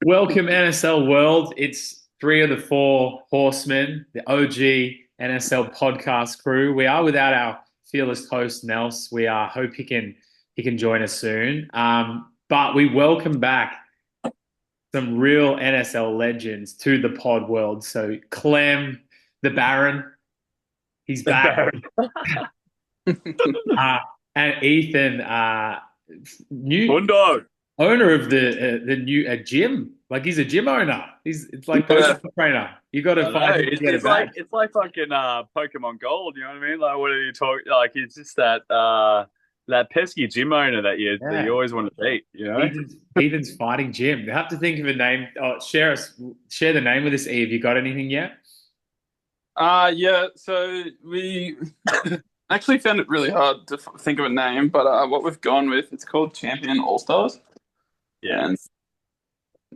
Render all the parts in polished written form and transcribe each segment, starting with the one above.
Welcome NSL world. It's three of the four horsemen, the OG NSL podcast crew. We are without our fearless host Nels. We hope he can join us soon. But we welcome back some real NSL legends to the pod world. So Clem, the Baron, he's The back. Baron. Uh, and Ethan, new Hundo. owner of the new gym. Like he's a gym owner. It's like Yeah, Pokemon trainer. You got to I know. find him to It's, get a it's like badge. it's like fucking Pokemon Gold. You know what I mean? Like, what are you talking? Like, it's just that pesky gym owner that you Yeah, always want to beat. You know? Ethan's fighting gym. They have to think of a name. Oh, share the name with us. E, have you got anything yet? Yeah, so we actually found it really hard to think of a name, but what we've gone with, it's called Champion All Stars. Yeah. And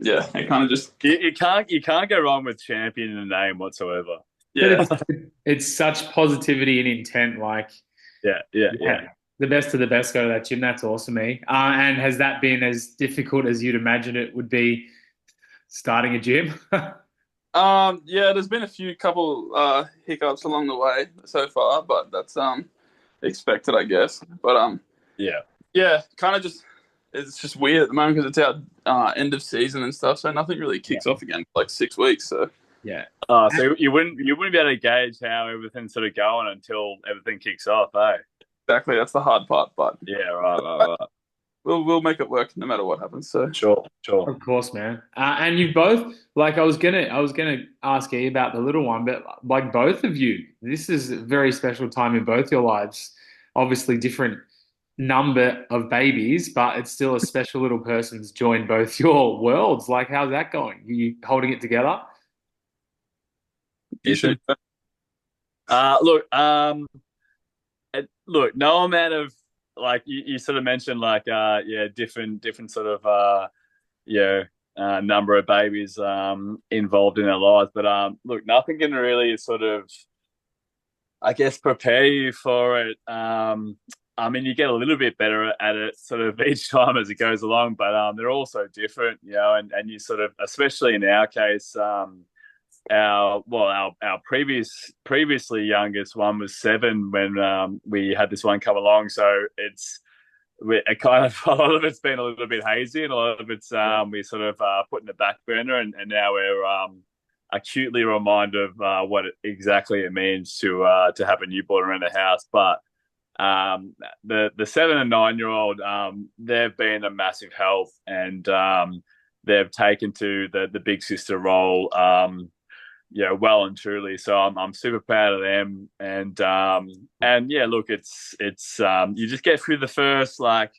yeah, it kind of just, You can't go wrong with champion in a name whatsoever. But yeah. it's such positivity and intent. Like, Yeah, yeah, yeah. yeah, the best of the best go to that gym. That's awesome, me. And has that been as difficult as you'd imagine it would be starting a gym? Yeah, there's been a few couple hiccups along the way so far, but that's expected, I guess. But Yeah. yeah, kind of just it's just weird at the moment because it's our end of season and stuff, so nothing really kicks Yeah, off again for like 6 weeks. So yeah. So you wouldn't be able to gauge how everything's sort of going until everything kicks off, eh? exactly, that's the hard part, but Yeah, right. we'll make it work no matter what happens. So. Sure, sure. Of course, man. And you both like I was gonna ask you about the little one, but like both of you, this is a very special time in both your lives. Obviously, different number of babies, but it's still a special little person's joined both your worlds. Like, how's that going? You holding it together? You should. Ethan. Look, look, no amount of like you sort of mentioned like yeah, different sort of yeah, number of babies involved in their lives, but look, nothing can really sort of I guess prepare you for it. I mean, you get a little bit better at it sort of each time as it goes along, but they're all so different, you know, and you sort of, especially in our case, our previously youngest one was 7 when we had this one come along. So it kind of a lot of it's been a little bit hazy, and a lot of it's Yeah. we sort of put in the back burner, and now we're acutely reminded of what exactly it means to have a newborn around the house. But the 7 and 9 year old, they've been a massive help, and they've taken to the big sister role, yeah, well and truly. So I'm super proud of them, and yeah, look, it's you just get through the first like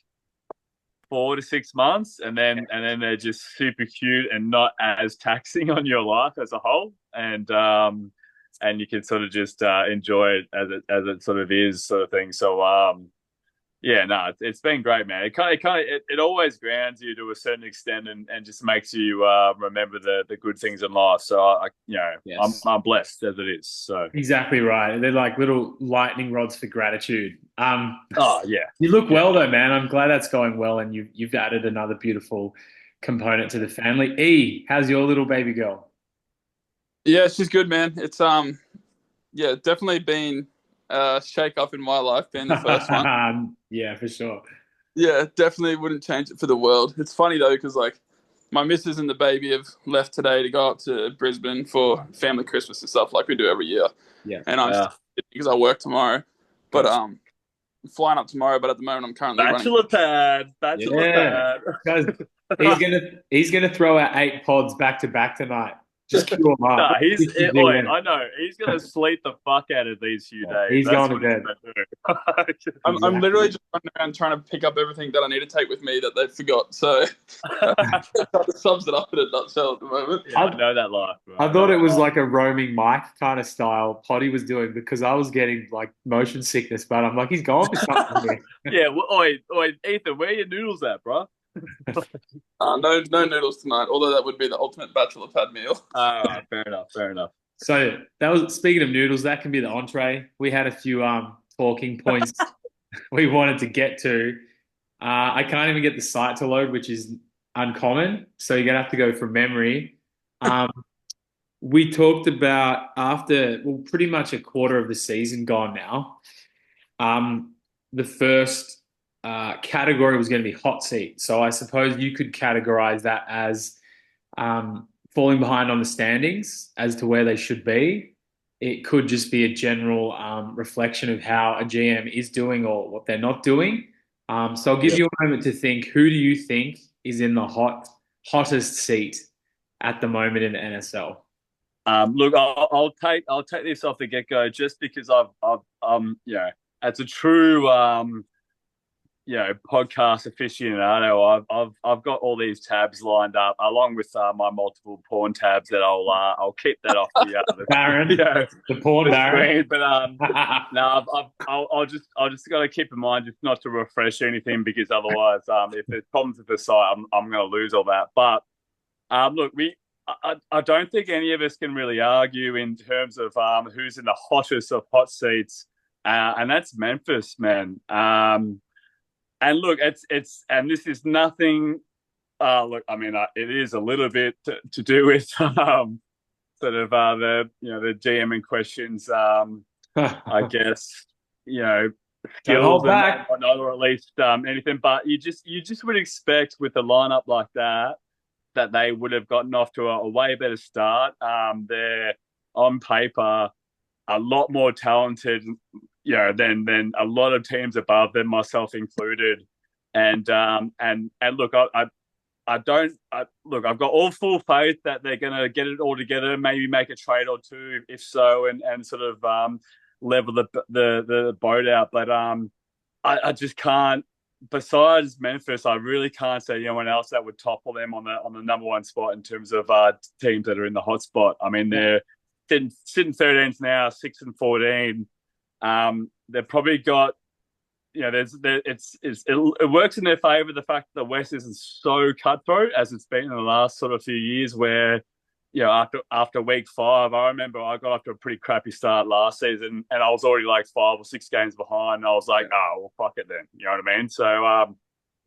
4 to 6 months, and then they're just super cute and not as taxing on your life as a whole, and you can sort of just enjoy it as it sort of is, sort of thing. So yeah, no, it's been great, man. It always grounds you to a certain extent, and just makes you remember the good things in life. So I'm Yes. I'm blessed as it is. So Exactly right. They're like little lightning rods for gratitude. oh yeah, You look yeah. well though, man. I'm glad that's going well, and you've added another beautiful component to the family. E, how's your little baby girl? Yeah, she's good, man. It's yeah, definitely been a shake up in my life being the first one. Yeah, for sure. Yeah, definitely wouldn't change it for the world. It's funny though, because like my missus and the baby have left today to go up to Brisbane for family Christmas and stuff like we do every year. Yeah, And I'm Uh, still because I work tomorrow. But gotcha. flying up tomorrow, but at the moment I'm currently running. bachelor Yeah, pad. guys, he's gonna throw out 8 pods back to back tonight. Just queue him up. No, What do you think he's oi, doing? I know he's gonna sleep the fuck out of these few Yeah, days. he's That's going to what he's bed. gonna I'm literally Exactly. just running around trying to pick up everything that I need to take with me that they forgot. So do. that sums it up in a nutshell at the moment. Yeah, I I know that life, bro. I I know thought it that was life. like a roaming Mike kind of style Potty was doing because I was getting like motion sickness, but I'm like, he's going for something here. Yeah, oi, Ethan, where are your noodles at, bro? No noodles tonight, although that would be the ultimate bachelor pad meal. Fair enough, fair enough. So that was speaking of noodles, that can be the entree. We had a few talking points we wanted to get to. I can't even get the site to load, which is uncommon, so you're gonna have to go from memory. Um, we talked about after, well, pretty much a quarter of the season gone now. Um, the first category was going to be hot seat. So I suppose you could categorize that as falling behind on the standings as to where they should be. It could just be a general reflection of how a GM is doing or what they're not doing. So I'll give Yeah. you a moment to think. Who do you think is in the hottest seat at the moment in the NSL? Look, I'll take this off the get go just because as a true podcast aficionado, I've got all these tabs lined up along with my multiple porn tabs that I'll keep that off Baron, the porn the Baron. screen. But no, I'll just got to keep in mind just not to refresh anything because otherwise, if there's problems with the site, I'm going to lose all that. But look, I don't think any of us can really argue in terms of who's in the hottest of hot seats, and that's Memphis, man. And look, and this is nothing. Look, I mean, it is a little bit to do with the GM in questions. I guess Don't skills hold and back. whatnot, or at least anything. But you just would expect with a lineup like that they would have gotten off to a way better start. They're on paper a lot more talented, than a lot of teams above them, myself included. And look, look, I've got all full faith that they're going to get it all together, maybe make a trade or two, if so, and sort of level the boat out. But I just can't. Besides Memphis, I really can't say anyone else that would topple them on the number one spot in terms of teams that are in the hot spot. I mean, they're sitting 13th now, 6 and 14. They've probably got, it works in their favor the fact that the West isn't so cutthroat as it's been in the last sort of few years where. After week 5, I remember I got off to a pretty crappy start last season, and I was already like 5 or 6 games behind. And I was like, oh, well, fuck it then. You know what I mean? So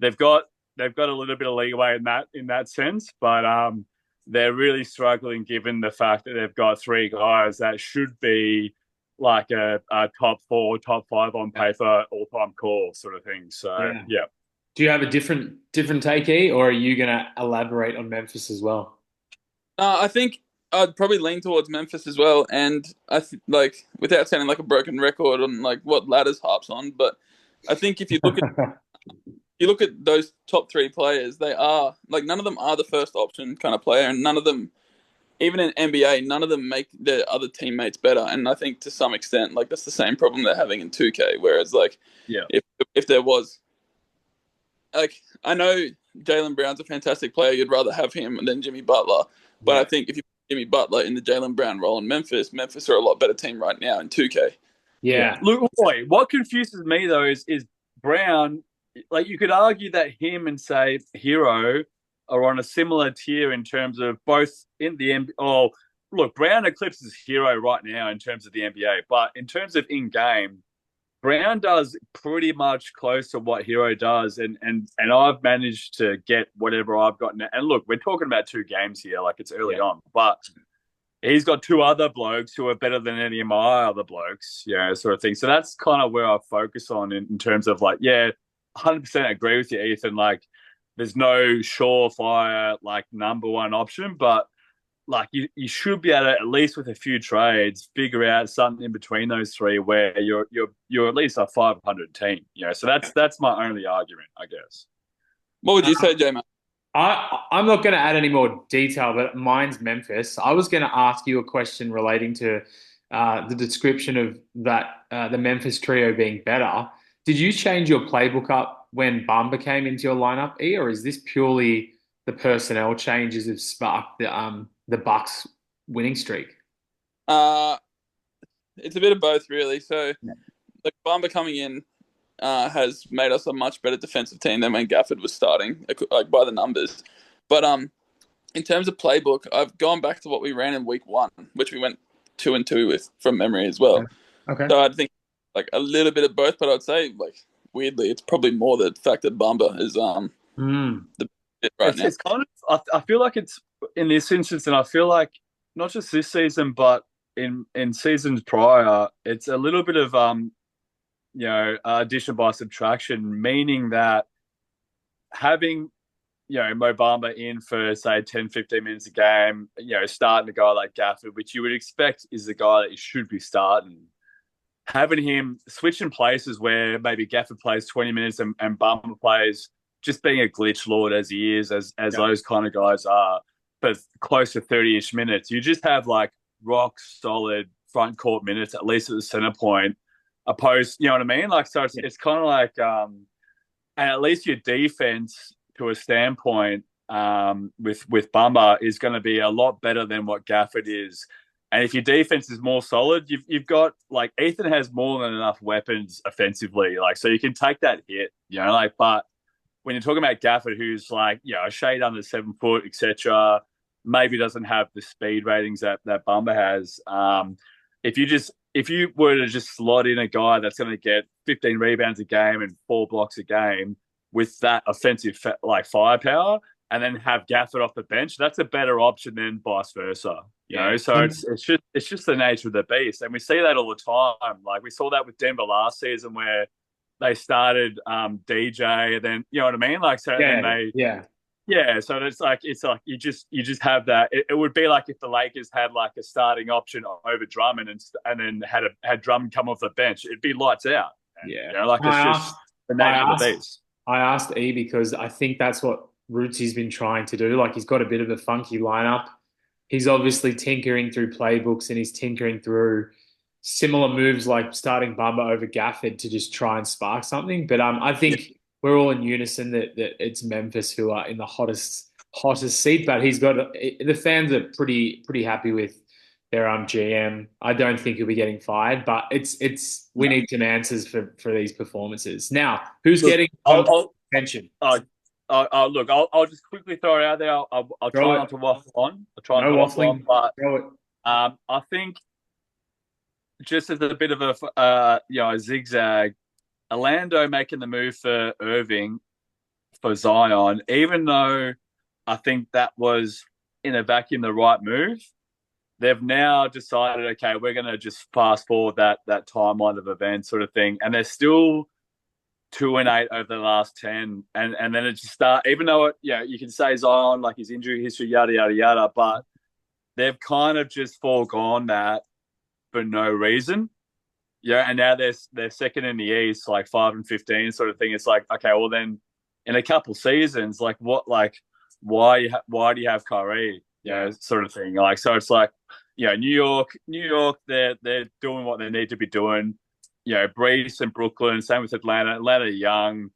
they've got a little bit of leeway in that sense, but they're really struggling given the fact that they've got 3 guys that should be like a top 4, top 5 on paper, all-time call sort of thing. So yeah. Do you have a different take, E, or are you going to elaborate on Memphis as well? I think I'd probably lean towards Memphis as well, and without sounding like a broken record on like what Ladders harps on, but I think if you look at those top 3 players, they are like none of them are the first option kind of player, and none of them, even in NBA, none of them make their other teammates better. And I think to some extent, like that's the same problem they're having in 2K. Whereas if there was, like, I know Jaylen Brown's a fantastic player, you'd rather have him than Jimmy Butler. But I think if you put Jimmy Butler in the Jaylen Brown role in Memphis are a lot better team right now in 2K. Yeah. Look, boy, what confuses me though is Brown. Like you could argue that him and say Hero are on a similar tier in terms of both in the NBA. Oh, look, Brown eclipses Hero right now in terms of the NBA, but in terms of in game, Brown does pretty much close to what Hero does, and I've managed to get whatever I've gotten. And look, we're talking about 2 games here, like it's early on, but he's got 2 other blokes who are better than any of my other blokes, sort of thing. So that's kind of where I focus on in terms of 100% agree with you, Ethan. Like, there's no surefire number one option, but you should be able to, at least with a few trades, figure out something in between those 3 where you're at least a 500 team. So that's my only argument, I guess. What would you say, J-Man? I'm not going to add any more detail, but mine's Memphis. I was going to ask you a question relating to the description of that the Memphis trio being better. Did you change your playbook up when Bamba came into your lineup, E, or is this purely the personnel changes have sparked the Bucks winning streak? It's a bit of both, really. So, Bamba coming in has made us a much better defensive team than when Gafford was starting, like by the numbers. But in terms of playbook, I've gone back to what we ran in week 1, which we went 2-2 with from memory as well. Okay. So I think a little bit of both, but I'd say weirdly, it's probably more the fact that Bamba is the it right now. it's kind of I feel like it's in this instance, and I feel like not just this season, but in seasons prior, it's a little bit of addition by subtraction, meaning that having Mo Bamba in for say 10, 15 minutes a game, starting a guy like Gafford, which you would expect is the guy that you should be starting. Having him switching places where maybe Gafford plays 20 minutes and Bamba plays, just being a glitch lord as he is, as those kind of guys are, but close to 30-ish minutes, you just have like rock solid front court minutes, at least at the center point, opposed, you know what I mean? Like, so it's kind of like, and at least your defense to a standpoint with Bamba is going to be a lot better than what Gafford is. And if your defense is more solid, you've got like Ethan has more than enough weapons offensively, like so you can take that hit, but when you're talking about Gafford, who's like a shade under 7 foot, etc., maybe doesn't have the speed ratings that Bamba has. If you were to just slot in a guy that's going to get 15 rebounds a game and 4 blocks a game with that offensive firepower, and then have Gafford off the bench, that's a better option than vice versa. You know, so it's just the nature of the beast, and we see that all the time. Like we saw that with Denver last season, where they started DJ, and then you know what I mean. Like so, and they So it's like you just have that. It would be like if the Lakers had like a starting option over Drummond, and then had Drummond come off the bench, it'd be lights out. And, it's just the nature of the beast. I asked E because I think that's what Rootsy's been trying to do. Like he's got a bit of a funky lineup. He's obviously tinkering through playbooks and he's tinkering through similar moves like starting Bamba over Gafford to just try and spark something. But I think we're all in unison that it's Memphis who are in the hottest seat. But he's got the fans are pretty happy with their GM. I don't think he'll be getting fired, but we need some answers for these performances. Now, who's getting attention? Look, I'll just quickly throw it out there. I'll try not to waffle on. I'll try not to waffle on, but I think just as a bit of a zigzag, Orlando making the move for Irving for Zion, even though I think that was in a vacuum the right move, they've now decided, okay, we're going to just fast forward that timeline of events sort of thing, and they're still 2-8 over the last 10, and then it just start. Even though you can say Zion, like his injury history, yada yada yada, but they've kind of just foregone that for no reason. And now they're second in the East, like 5-15 sort of thing. It's like, okay, well then, in a couple seasons, like what, like why do you have Kyrie? Sort of thing. Like so, it's like New York, they're doing what they need to be doing. Breeze and Brooklyn, same with Atlanta. Atlanta young.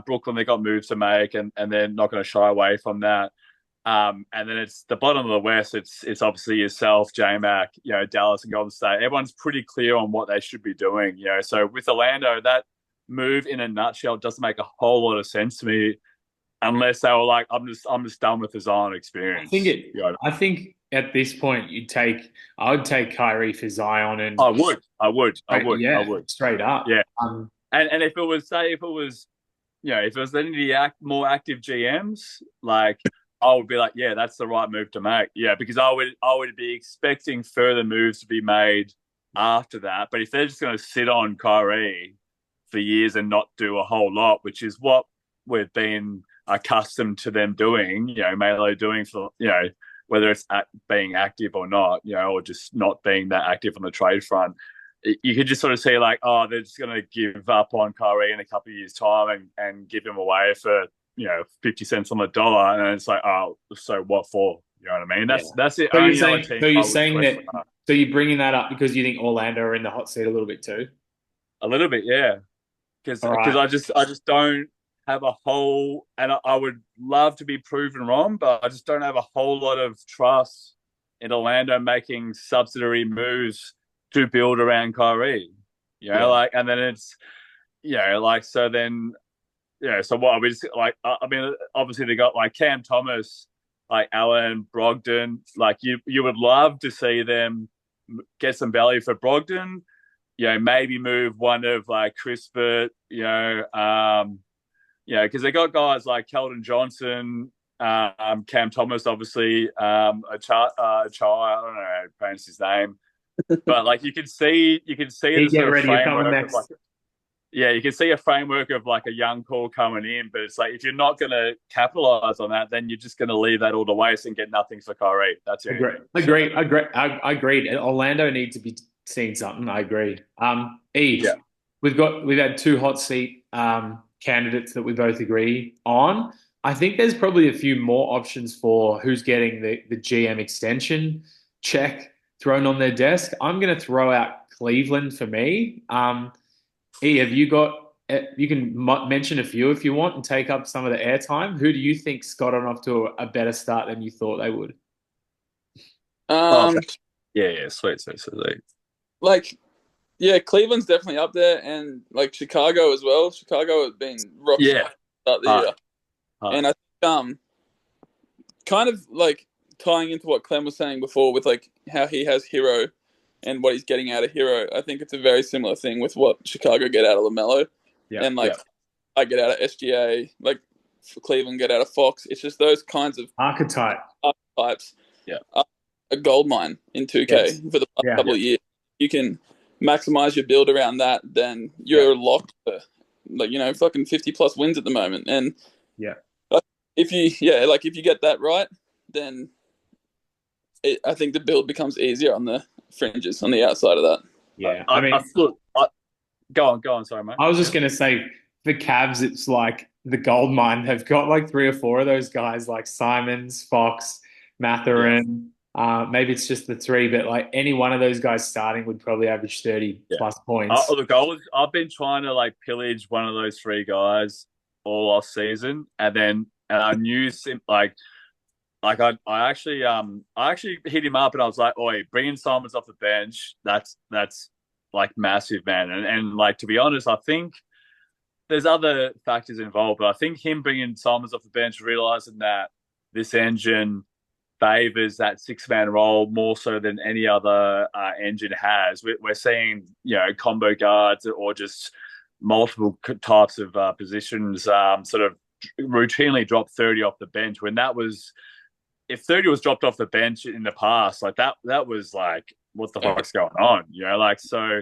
Brooklyn, they got moves to make, and they're not going to shy away from that. And then it's the bottom of the West. It's obviously yourself, J-Mac, Dallas and Golden State. Everyone's pretty clear on what they should be doing. So with Orlando, that move in a nutshell doesn't make a whole lot of sense to me, unless they were like, I'm just done with the Zion experience. I think at this point I would take Kyrie for Zion, and I would straight up. Yeah. And if it was if it was any of the more active GMs, like I would be like, yeah, that's the right move to make. Yeah, because I would be expecting further moves to be made after that. But if they're just going to sit on Kyrie for years and not do a whole lot, which is what we've been accustomed to them doing, Melo doing for, whether it's being active or not, or just not being that active on the trade front, you could just sort of see like, oh, they're just going to give up on Kyrie in a couple of years' time and give him away for 50 cents on the dollar, and it's like, oh, so what for? You know what I mean? That's it. So you're saying that. So you're bringing that up because you think Orlando are in the hot seat a little bit too? A little bit, yeah. Because I just don't have a whole, and I would love to be proven wrong, but I just don't have a whole lot of trust in Orlando making subsidiary moves to build around Kyrie. And then it's, so then. So what are we just like? I mean, obviously they got like Cam Thomas, like Allen, Brogdon. Like you would love to see them get some value for Brogdon. Maybe move one of like Crispert, because they got guys like Keldon Johnson, Cam Thomas, obviously, I don't know how to pronounce his name, but like you can see Hey, the get sort of ready. You're coming framework of like, next. yeah, you can see a framework of like a young core coming in, but it's like if you're not going to capitalize on that, then you're just going to leave that all to waste and get nothing for Kyrie. That's the only Agree. thing. So, Agree. Agree. I agreed. Orlando needs to be seeing something. I agree. yeah, We've had two hot seat candidates that we both agree on. I think there's probably a few more options for who's getting the GM extension check thrown on their desk. I'm going to throw out Cleveland for me. Have you got? You can mention a few if you want and take up some of the airtime. Who do you think's gotten off to a better start than you thought they would? oh, Um, yeah, sweet, sweet, sweet. like yeah, Cleveland's definitely up there, and like Chicago as well. Chicago has been rock Yeah, solid to start the hard, year, hard. and I think kind of like tying into what Clem was saying before with like how he has Hero and what he's getting out of Hero. I think it's a very similar thing with what Chicago get out of LaMelo, Yeah, and like Yeah, I get out of SGA, like Cleveland get out of Fox. It's just those kinds of archetype. archetypes yeah, are a gold mine in 2K Yes. for the past Yeah. couple of years. You can maximize your build around that, then you're locked for like fucking 50 plus wins at the moment. And Yeah. if you if you get that right, then I think the build becomes easier on the fringes on the outside of that. Yeah. look, go on, sorry, mate. I was just Yeah, gonna say the Cavs, it's like the gold mine. They've got like three or four of those guys, like Simons, Fox, yeah, Matherin. Maybe it's just the three, but like any one of those guys starting would probably average 30 yeah. plus points. Look, I've been trying to like pillage one of those three guys all off season, and I knew I actually hit him up and I was like, "Oi, bringing Simons off the bench, that's like massive, man." And like to be honest, I think there's other factors involved, but I think him bringing Simons off the bench, realizing that this engine favors that six-man role more so than any other engine has. We're seeing combo guards or just multiple types of positions sort of routinely drop 30 off the bench when that was if 30 was dropped off the bench in the past, like that was like, what the fuck's going on? Like, so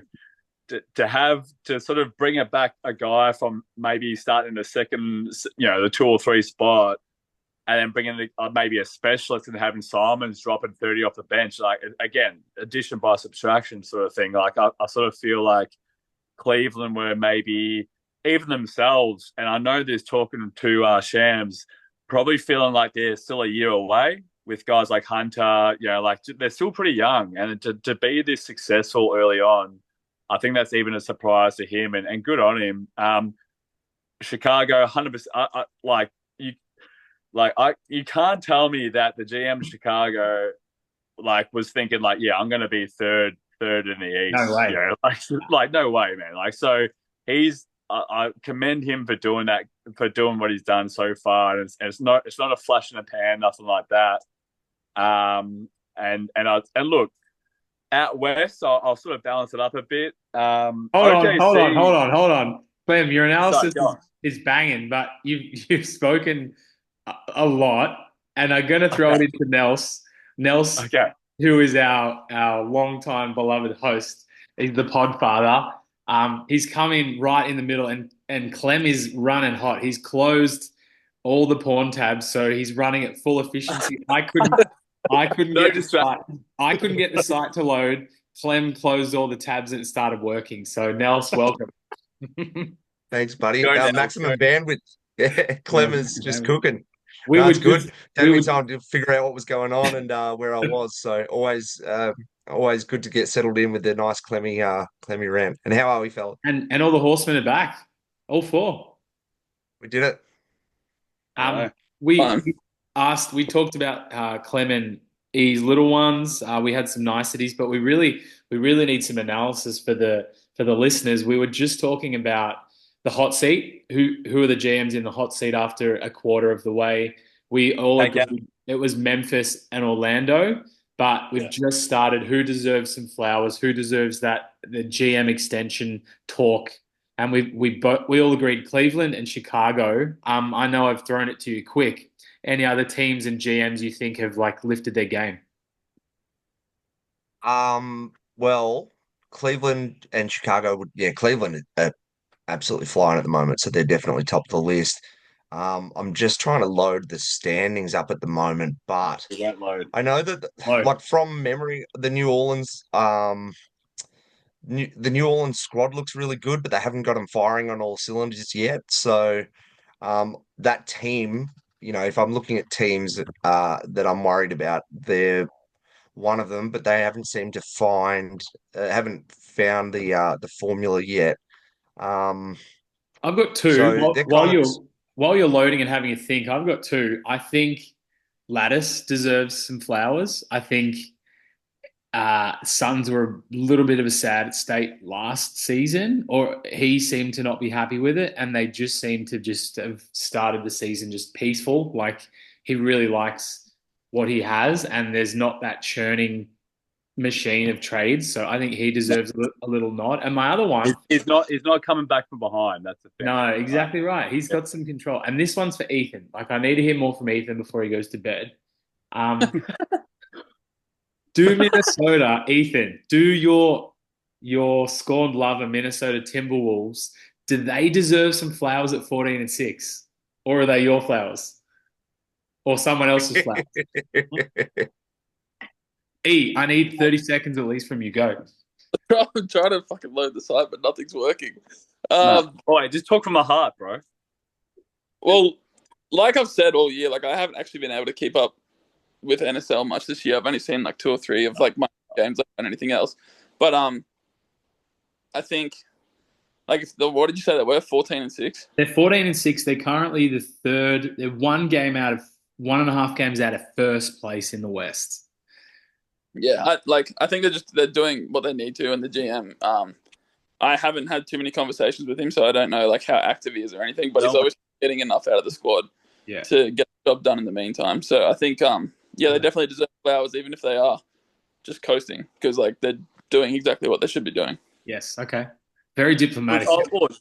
to have to sort of bring it back a guy from maybe starting the second, the 2 or 3 spot, and then bringing maybe a specialist and having Simons dropping 30 off the bench, like, again, addition by subtraction sort of thing. Like, I sort of feel like Cleveland were maybe even themselves, and I know there's talking to Shams, probably feeling like they're still a year away with guys like Hunter. Like they're still pretty young, and to be this successful early on, I think that's even a surprise to him, and good on him. Chicago, 100%. You can't tell me that the GM of Chicago was thinking yeah, I'm going to be third in the No East. way. No way, man. So he's I commend him for doing that, for doing what he's done so far, and it's not a flash in the pan, nothing like that. And look, out west, I'll sort of balance it up a bit. Hold on. Clem, your Sorry, analysis go on. is banging, but you've spoken a lot, and I'm gonna throw it Okay. into Nels, Okay. who is our longtime beloved host. He's the podfather. He's come in right in the middle, and Clem is running hot. He's closed all the porn tabs, so he's running at full efficiency. I couldn't No get the distraction. site. I couldn't get the site to load. Clem closed all the tabs and it started working. So Nels, welcome. Thanks, buddy. Go now. Maximum bandwidth. Yeah, Clem is just cooking. We No, were it's good. just Take we me were time to figure out what was going on and where I was. So always good to get settled in with the nice Clemmy rant. And how are we, fella? and all the horsemen are back, all four. We did it. Um, Right. we talked about Clem and E's little ones. We had some niceties, but we really need some analysis for the listeners. We were just talking about the hot seat. Who are the GMs in the hot seat after a quarter of the way? We all agreed it was Memphis and Orlando, but we've just started. Who deserves some flowers? Who deserves the GM extension talk and we all agreed Cleveland and Chicago. I know I've thrown it to you quick. Any other teams and GMs you think have like lifted their game? Well, Cleveland and Chicago Cleveland are absolutely flying at the moment, so they're definitely top of the list. I'm just trying to load the standings up at the moment, but We won't load. I know that, Oh, like from memory, the New Orleans squad looks really good, but they haven't got them firing on all cylinders yet. So, that team, if I'm looking at teams that I'm worried about, they're one of them, but they haven't found the formula yet. Um, I've got two. so they're While kind of you're loading and having a think, I've got two. I think Lattice deserves some flowers. I think Suns were a little bit of a sad state last season, or he seemed to not be happy with it, and they just seem to just have started the season just peaceful. Like he really likes what he has, and there's not that churning machine of trades. So I think he deserves a little nod. And my other one, He's not coming back from behind. That's the thing. no, exactly right. He's got some control. And this one's for Ethan. Like I need to hear more from Ethan before he goes to bed. Um, do Minnesota, Ethan, do your scorned lover Minnesota Timberwolves, do they deserve some flowers at 14 and 6? Or are they your flowers? Or someone else's flowers? I need 30 seconds at least from you. Go. I'm trying to fucking load the site, but nothing's working. No. Oh, just talk from the heart, bro. Well, like I've said all year, like I haven't actually been able to keep up with NSL much this year. I've only seen like 2 or 3 of like my games, like and anything else. But I think like what did you say they were 14 and 6? They're 14 and 6. They're currently the third. They're 1.5 games out of first place in the West. Yeah, I think they're doing what they need to, and the GM. I haven't had too many conversations with him, so I don't know like how active he is or anything. But he's always getting enough out of the squad to get the job done in the meantime. So I think they definitely deserve flowers, even if they are just coasting, because like they're doing exactly what they should be doing. Yes. Okay. Very diplomatic.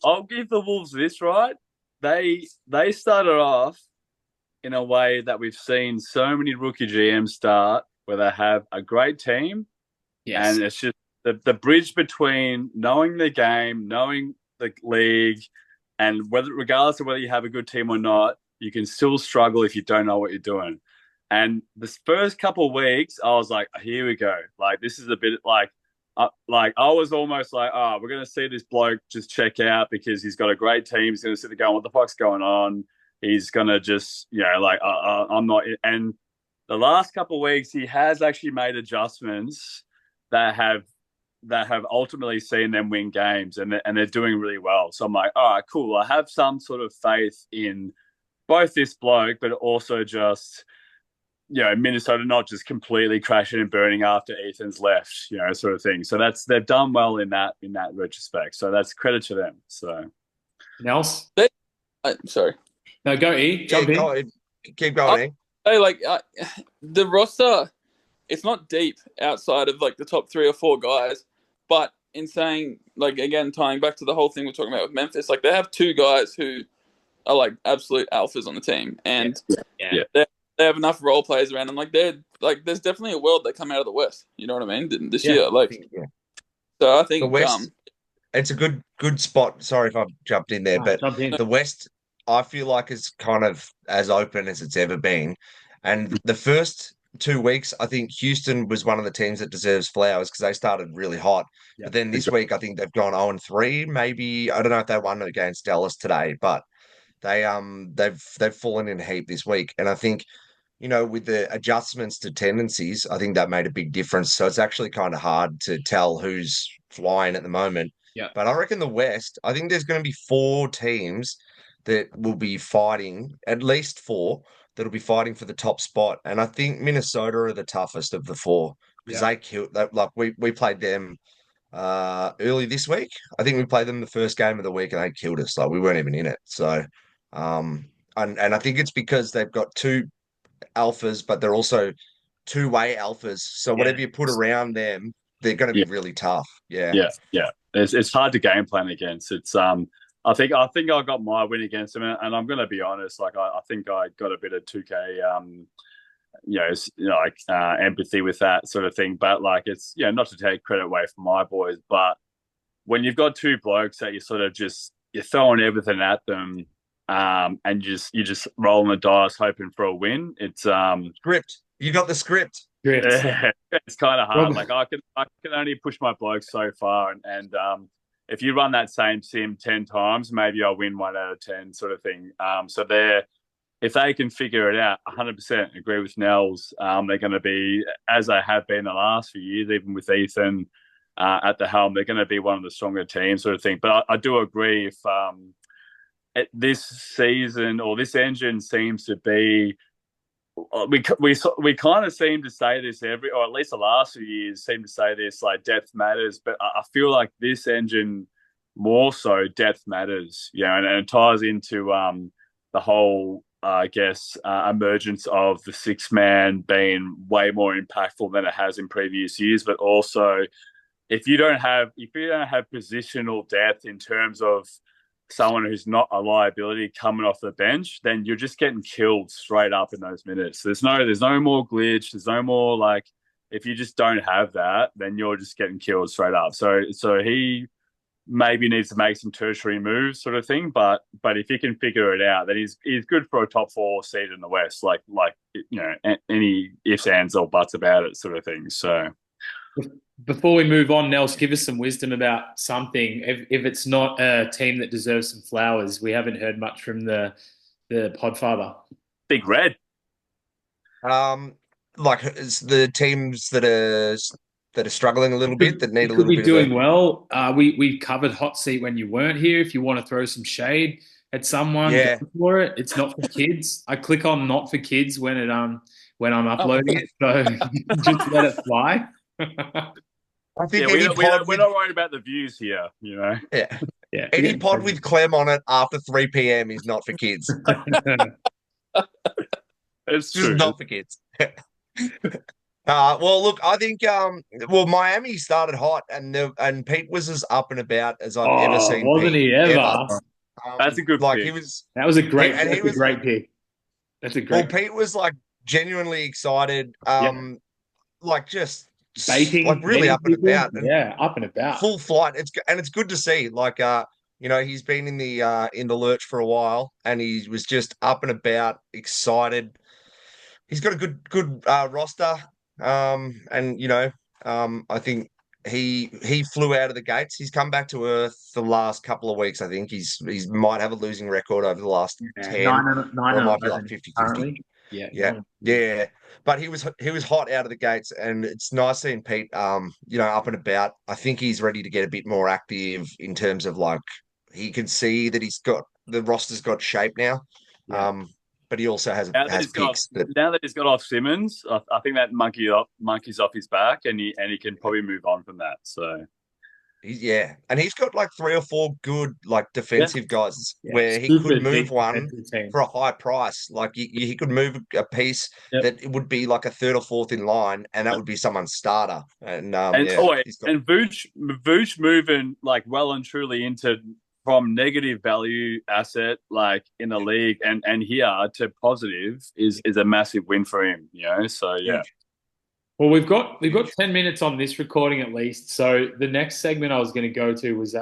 I'll give the Wolves this, right? They started off in a way that we've seen so many rookie GMs start, where they have a great team, Yes. and it's just the bridge between knowing the game, knowing the league, and regardless of whether you have a good team or not, you can still struggle if you don't know what you're doing. And the first couple of weeks, I was like, here we go. Like, this is a bit like I was almost like, oh, we're going to see this bloke just check out because he's got a great team. He's going to sit there going, what the fuck's going on? He's going to just, I'm not. And the last couple of weeks, he has actually made adjustments that have ultimately seen them win games, and they're doing really well. So I'm like, all right, cool. I have some sort of faith in both this bloke, but also just, Minnesota not just completely crashing and burning after Ethan's left, sort of thing. So they've done well in that retrospect. So that's credit to them. So, Nels? Sorry. No, go E. Jump in. Keep going. Hey, the roster, it's not deep outside of like the top 3 or 4 guys, but in saying like again tying back to the whole thing we're talking about with Memphis, like they have 2 guys who are like absolute alphas on the team, and they have enough role players around them. Like they're like there's definitely a world that come out of the West. You know what I mean? This year, so I think the West. It's a good spot. Sorry if I've jumped in there, but the West, I feel like is kind of as open as it's ever been. And the first 2 weeks, I think Houston was one of the teams that deserves flowers because they started really hot. Yeah. But then this week, I think they've gone 0-3. Maybe I don't know if they won against Dallas today, but they've fallen in a heap this week. And I think, with the adjustments to tendencies, I think that made a big difference. So it's actually kind of hard to tell who's flying at the moment. Yeah. But I reckon the West, I think there's going to be 4 teams that will be fighting, at least 4 that'll be fighting for the top spot. And I think Minnesota are the toughest of the 4 because they killed that. Like we played them early this week. I think we played them the first game of the week and they killed us. Like we weren't even in it. So and I think it's because they've got 2 alphas, but they're also two-way alphas. So whatever you put around them they're going to Yeah. be really tough. Yeah. Yeah. It's hard to game plan against. It's I think I got my win against them, and I'm going to be honest. Like I think I got a bit of 2K empathy with that sort of thing. But like it's not to take credit away from my boys, but when you've got two blokes that you sort of you're throwing everything at them, and you're just rolling the dice hoping for a win. It's Script. You got the script. it's kind of hard. Well, Like I can only push my blokes so far, and if you run that same sim 10 times, maybe I'll win 1 out of 10 sort of thing. So if they can figure it out, 100% agree with Nels. They're going to be, as they have been the last few years, even with Ethan at the helm, they're going to be one of the stronger teams sort of thing. But I do agree if this season or this engine seems to be, we kind of seem to say this or at least the last few years seem to say this, like depth matters, but I feel like this engine more so depth matters, and it ties into the whole I guess emergence of the 6-man being way more impactful than it has in previous years, but also if you don't have positional depth in terms of someone who's not a liability coming off the bench, then you're just getting killed straight up in those minutes. There's no more glitch. There's no more like, if you just don't have that, then you're just getting killed straight up. So he maybe needs to make some tertiary moves sort of thing. But if he can figure it out, then he's good for a top 4 seed in the West. Like any ifs, ands or buts about it sort of thing. So before we move on, Nels, give us some wisdom about something. If it's not a team that deserves some flowers, we haven't heard much from the Podfather. Big Red. Like it's the teams that are struggling a little bit, that need a little bit doing well. We covered hot seat when you weren't here. If you want to throw some shade at someone, go for it. It's not for kids. I click on not for kids when I'm uploading it, so just let it fly. I think we're not worried about the views here, Yeah. Any pod with Clem on it after 3 p.m. is not for kids. It's just true. not for kids. Well, look, I think Miami started hot, and Pete was as up and about as I've ever seen. Wasn't Pete he ever? That's a good pick. That was a great pick. That's a great. Well, Pete was like genuinely excited. Like just baiting, like really up and about. Up and about. Full flight. It's good to see. Like he's been in the lurch for a while, and he was just up and about, excited. He's got a good roster. I think he flew out of the gates. He's come back to earth the last couple of weeks. I think he's might have a losing record over the last 10. Nine or it might be like 50-50. Yeah. But he was hot out of the gates, and it's nice seeing Pete up and about. I think he's ready to get a bit more active in terms of like, he can see that the roster's got shape now. Yeah. But he also has picks. Now that he's got off Simmons, I think that monkey's off his back, and he can probably move on from that. So and he's got like 3 or 4 good like defensive guys where he could move one for a high price. Like he could move a piece that it would be like a 3rd or 4th in line, and that would be someone's starter. And Vooch moving like well and truly into from negative value asset like in the league and here to positive is a massive win for him, So yeah. Well, we've got 10 minutes on this recording at least. So the next segment I was going to go to was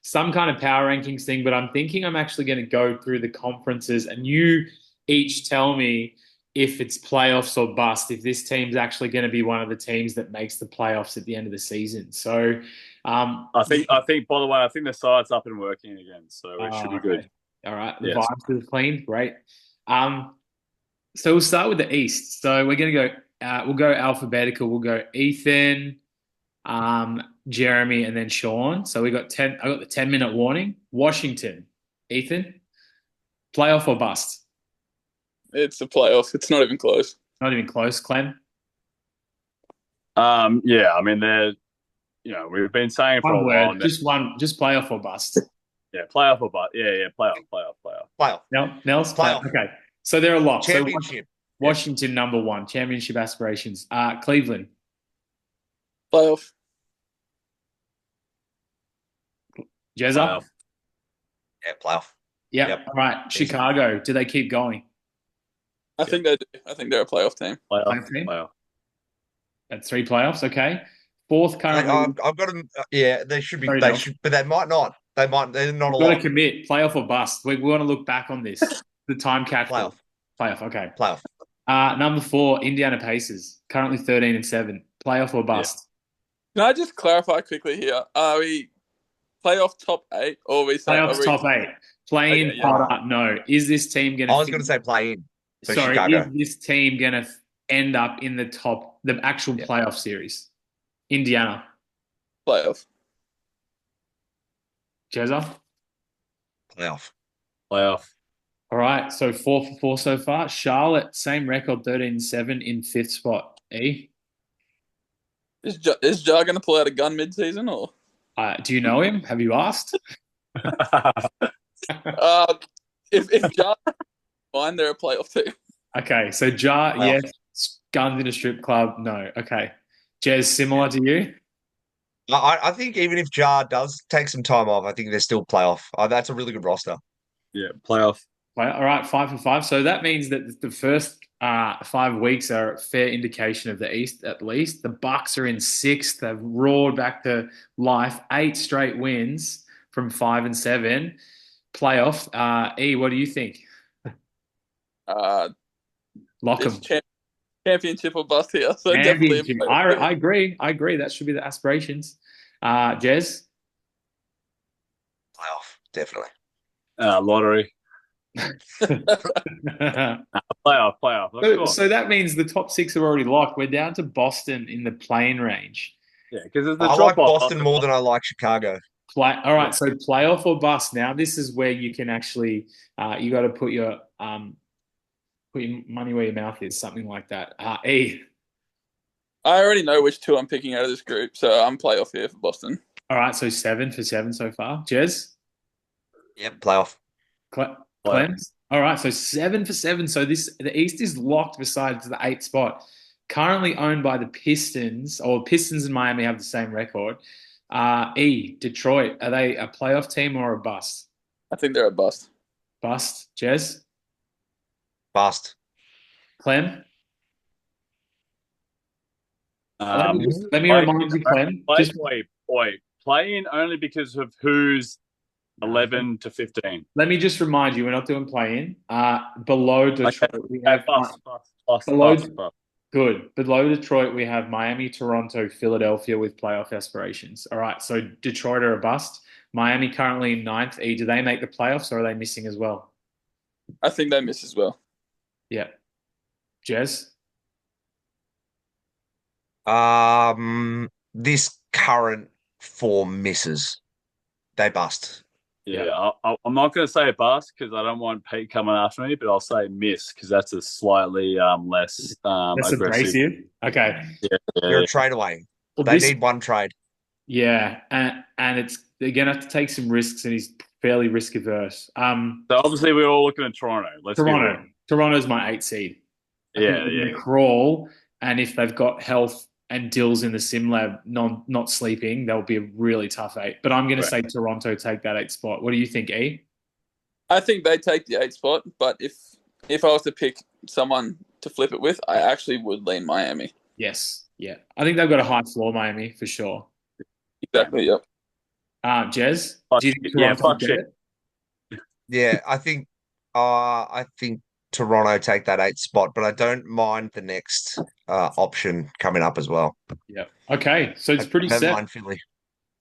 some kind of power rankings thing, but I'm thinking I'm actually going to go through the conferences, and you each tell me if it's playoffs or bust, if this team's actually going to be one of the teams that makes the playoffs at the end of the season. So I think by the way, I think the side's up and working again, so it should be good. All right, the vibes are clean, great. So we'll start with the East. So we're going to go. We'll go alphabetical. We'll go Ethan, Jeremy, and then Sean. So we got 10. I got the 10-minute warning. Washington, Ethan, playoff or bust? It's a playoff. It's not even close. Not even close, Clem. Yeah, I mean they're. We've been saying for a while. Just playoff or bust. Yeah, playoff or bust. Yeah, playoff. Nels? Playoff. Okay, so they're a lock. Championship. So Washington number 1, championship aspirations. Cleveland. Playoff. Jezza? Playoff. Yeah, playoff. Yep. Yep. All right. Chicago, do they keep going? I think they do. I think they're a playoff team. Playoff. Playoff team? Playoff. At 3 playoffs, okay. Fourth currently. I've got them. Yeah, they should be. Sorry, They Nels. should, but they might not. They might. They're not a We've got to lot. commit. Playoff or bust. We want to look back on this. The time capsule. Playoff. Playoff, okay. Playoff. Number 4, Indiana Pacers, currently 13-7. Playoff or bust? Can I just clarify quickly here? Are we playoff top 8 or are we saying Playoffs top 8. Playing Okay, yeah. Potter, no. Is this team going to? I was going to say play in. For Sorry, Chicago. is this team going to end up in the actual playoff series? Indiana. playoff? Jezza? Playoff. Playoff. All right, so 4 for 4 so far. Charlotte, same record, 13-7 in 5th spot. E? Is Ja going to pull out a gun mid-season or? Do you know him? Have you asked? If Ja fine, they're a playoff team. Okay, so Ja, Playoff. yes. Guns in a strip club, no. Okay. Jez, similar to you? I think even if Jar does take some time off, I think they're still playoff. That's a really good roster. Yeah, playoff. All right, 5 for 5. So that means that the first 5 weeks are a fair indication of the East, at least. The Bucks are in 6th. They've roared back to life. 8 straight wins from 5 and 7. Playoff. E, what do you think? Lock It's them. championship or bust here. So definitely. I agree. That should be the aspirations. Jez? Playoff, definitely. Lottery. Playoff. Of course. So that means the top 6 are already locked. We're down to Boston in the play-in range. Yeah, because I like Boston more than I like Chicago. All right, so playoff or bust. Now this is where you can actually you got to put your money where your mouth is, something like that. E. I already know which 2 I'm picking out of this group, so I'm playoff here for Boston. All right, so 7 for 7 so far. Jez? Yep, playoff. Clem? All right, so 7 for 7. So the East is locked besides the 8th spot. Currently owned by the Pistons, or Pistons and Miami have the same record. Detroit, are they a playoff team or a bust? I think they're a bust. Bust. Jez? Bust. Clem? Let me play- remind you, Clem. Play in only because of who's 11 to 15. Let me just remind you, we're not doing play-in. Below Detroit, we have Bust. Good. Below Detroit, we have Miami, Toronto, Philadelphia with playoff aspirations. All right, so Detroit are a bust. Miami currently in 9th. Do they make the playoffs or are they missing as well? I think they miss as well. Yeah. Jez? This current form misses. They bust. Yeah, I'm not going to say bust because I don't want Pete coming after me, but I'll say miss because that's a slightly less That's aggressive. abrasive. Okay. You're a trade away. Well, They need one trade. Yeah, and they're going to have to take some risks, and he's fairly risk averse. So obviously we're all looking at Toronto. Toronto's my 8 seed. I think they're gonna crawl, and if they've got health and Dills in the sim lab not sleeping, they'll be a really tough 8. But I'm going to say Toronto take that 8 spot. What do you think, E? I think they take the 8 spot, but if I was to pick someone to flip it with, I actually would lean Miami. Yes. Yeah. I think they've got a high floor, Miami, for sure. Exactly, yep. Jez? Do you think Toronto get it? Yeah, I think Toronto take that 8 spot, but I don't mind the next option coming up as well. Yeah. Okay. So it's pretty I don't set. mind Philly.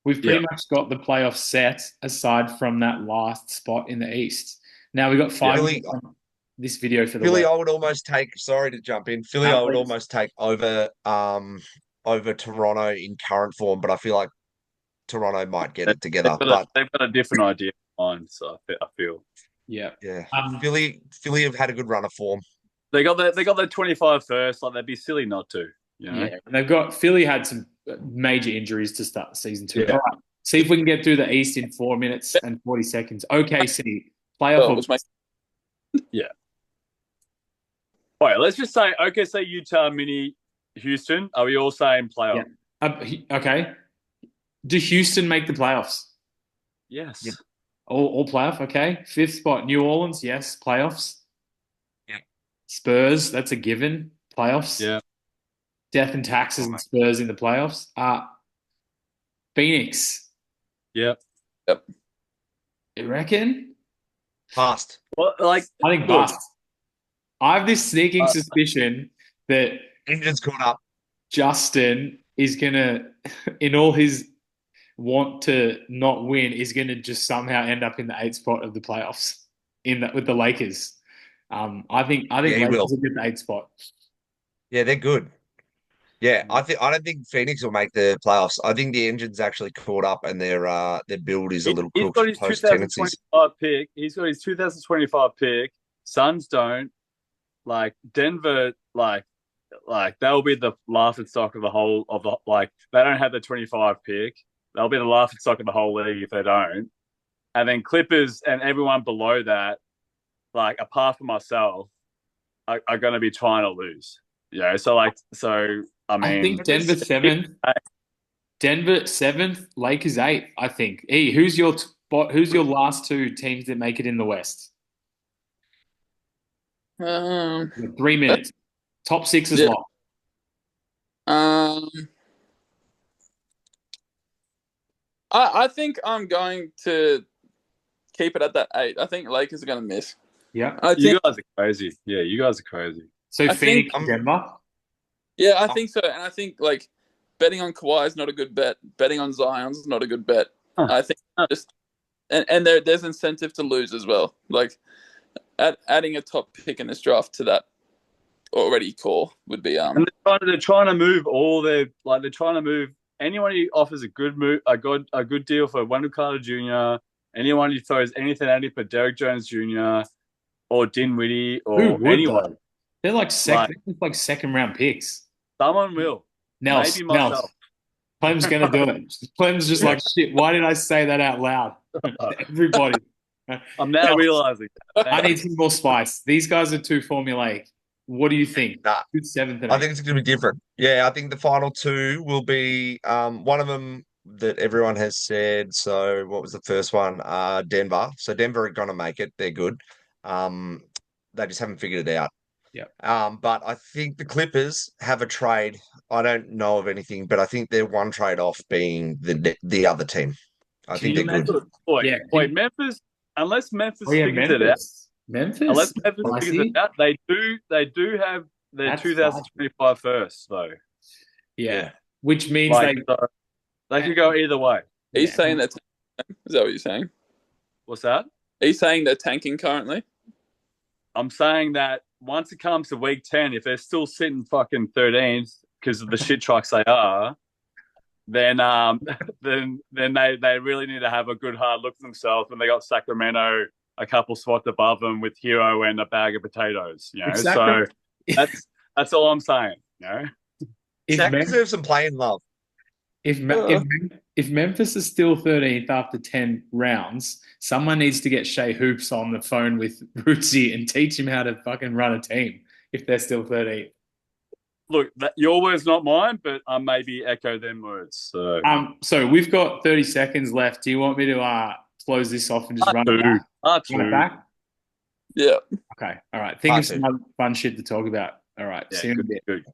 We've pretty much got the playoff set aside from that last spot in the East. Now we've got 5 minutes on this video for the Philly. West. I would almost take. Sorry to jump in. Philly, I would almost take over Toronto in current form, but I feel like Toronto might get it together. They've got a different idea in mind, so I feel. Yeah. Philly have had a good run of form. They got their 25 first. Like they'd be silly not to. You know? Yeah. And Philly had some major injuries to start the season 2. Yeah. All right. See if we can get through the East in 4 minutes and 40 seconds. OKC playoff. Yeah. All right, let's just say OKC, Utah, Mini, Houston. Are we all saying playoff? Yeah. Okay. Do Houston make the playoffs? Yes. Yep. All playoff. Okay. Fifth spot, New Orleans. Yes, playoffs. Yep. Spurs. That's a given. Playoffs. Yeah. Death and taxes and Spurs in the playoffs. Phoenix. Yeah. Yep. You reckon? Past. Well, like, I think look, bust. I have this sneaking suspicion that Engines caught up. Justin is gonna, in all his want to not win, is gonna just somehow end up in the eighth spot of the playoffs in that with the Lakers. I think Yeah, he Lakers will. will get the eighth spot. Yeah, they're good. Yeah, I don't think Phoenix will make the playoffs. I think the engine's actually caught up and their build is a little he's cooked got his post tendencies. 2025 pick. He's got his 2025 pick. Suns don't. Like Denver, like they'll be the laughing stock of the whole of the like they don't have the 25 pick. They'll be the laughing stock of the whole league if they don't. And then Clippers and everyone below that, like apart from myself, are going to be trying to lose. So I I mean, think Denver seventh, Lakers eighth. I think. Who's your spot? Who's your last two teams that make it in the West? Um, 3 minutes. Top six is Yeah. locked. I think I'm going to keep it at that 8. I think Lakers are going to miss. Yeah. I you think. guys are crazy. Yeah, you guys are crazy. So I Phoenix, think- Denver. Yeah, I think so, and I think like betting on Kawhi is not a good bet. Betting on Zion's is not a good bet. Huh. I think just and there's incentive to lose as well. Like adding a top pick in this draft to that already core would be And they're trying to move all their they're trying to move anyone who offers a good move a good deal for Wendell Carter Jr. Anyone who throws anything at him for Derek Jones Jr. or Dinwiddie Who or would anyone. though? They're like second round picks. Someone will. Maybe myself. Clem's gonna do it. Clem's just like shit. Why did I say that out loud? Everybody. I'm now realizing. I need some more spice. These guys are too formulaic. What do you think? Nah. Who's seventh and I eighth? think it's going to be different. Yeah, I think the final two will be one of them that everyone has said. So what was the first one? Denver. So Denver are going to make it. They're good. They just haven't figured it out. Yeah. But I think the Clippers have a trade. I don't know of anything, but I think they're one trade off being the other team. I think they're good. Wait, Memphis. Unless Memphis Oh, yeah, figures it out. Memphis. Unless Memphis Spicy? figures it out, they do have their That's 2025 first, though. Yeah. Which means Like, they could go either way. Are you saying that? Is that what you're saying? What's that? Are you saying they're tanking currently? I'm saying that once it comes to week 10, if they're still sitting fucking 13th because of the shit trucks they are, then they really need to have a good hard look at themselves when they got Sacramento a couple spots above them with Hero and a bag of potatoes. So that's all I'm saying. Zach deserves some playing love. If Memphis is still 13th after 10 rounds, someone needs to get Shea Hoops on the phone with Rootsy and teach him how to fucking run a team if they're still 13th. Look, your words, not mine, but I maybe echo them words. So we've got 30 seconds left. Do you want me to close this off and just run it back? Yeah. Okay. All right. Think of some fun shit to talk about. All right. Yeah, see you in a bit. Good.